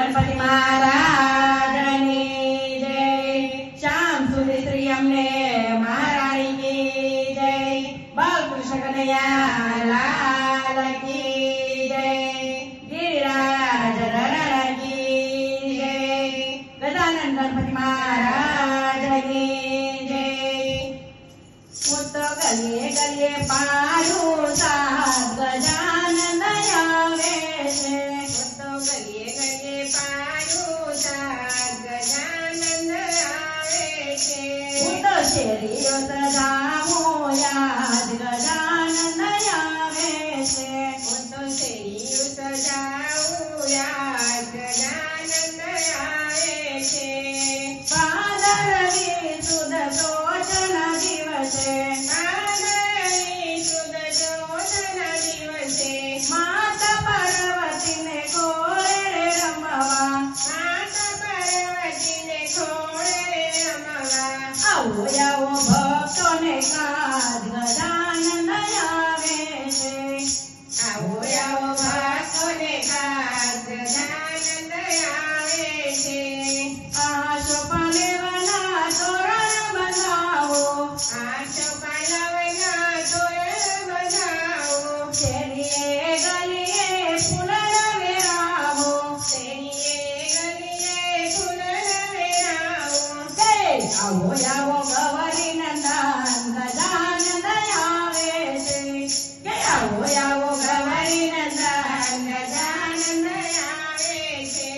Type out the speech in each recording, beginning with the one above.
गणपति महाराजनी जय। श्याम सुंदरी श्री अम्बे महारानी की जय। बालकृष्ण कन्हैया लाल की जय। गिरिराज धरण की जय। गजानन गणपति महाराजनी जय। मुत्तो गलिये गलिये पारू साथ गजानन आवे छे। मुत्तो गलिये गलिये पारू साथ गजानन आवे छे। मुत्तो शेरीओ सजावो याद गजानन आवे छे। मुत्तो शेरीओ सजावो याद गजानन आवे छे। भादरवी सुद सोचन दिवसे माता पार्वती ने घोड़े रमवा। माता पार्वती ने घोड़े रमवा। आओ आओ भक्तों ने काज गजानन आवे छे। आओ आओ भक्तों ने काज गजानन आवे छे। आशो पालेवना तोरण बनावो। आशो पालेवना तोरण बनावो। शेरीए गलिए फूलन वेरावो। शेरीए गलिए फूलन वेरावो। आओ आओ गौरी नंदन गजानन आवे छे। आओ आओ गौरी नंदन गजानन आवे छे।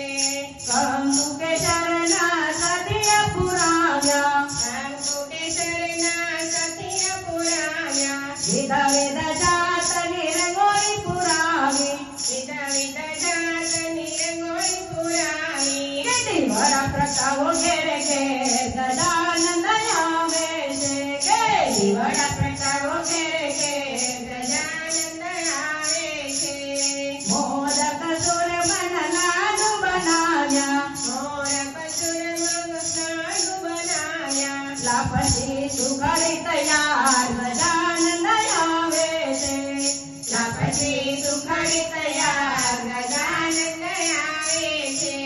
शंभु के शरणा सतिया पुराव्या। शंभु के शरणा सतिया पुराव्या। विध विध जातनी रंगोळी पुरावी। विध विध जातनी रंगोळी पुरावी। किती वरा प्रतापो घेरे घेर गजानन आवे छे। किती वरा प्रतापो घेरे घेर गजानन आवे छे। मोदक सुर मन लाडू बनाव्या। मोदक सुर मन लाडू बनाव्या। लापसी सुखडी तयार गजानन आवे छे। लापसी सुखडी तयार गजानन आवे छे।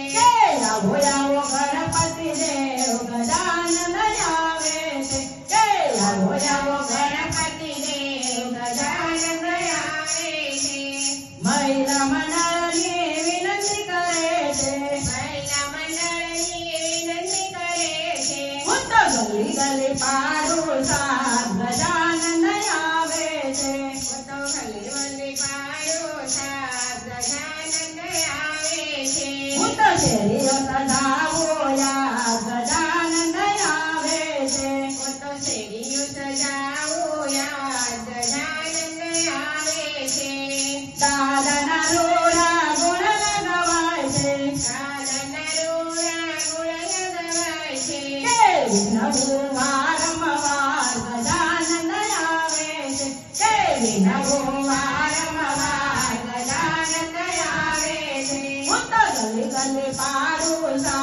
आओ आओ गणपति देव गजानन आवे छे। आओ आओ गणपति देव गजानन आवे छे। महिला मंडळनी विनंती करे छे। महिला मंडळनी विनंती करे छे। मुत्तो गली गली पारू साथ गजानन आवे छे। मुत्तो गली गली पारू साथ गजानन आवे छे। मुत्तो शेरीओ सजावो याद गजानन आवे छे। मुत्तो शेरीओ सजावो याद गजानन आवे छे। दादाना रोड़ा गुण गवाय छे। दादाना रोड़ा गुण गवाय छे। विघ्नहु वारंवार गजानन आवे छे। विघ्नहु वारंवार गजानन आवे छे। मुत्तो गली गली पारू सा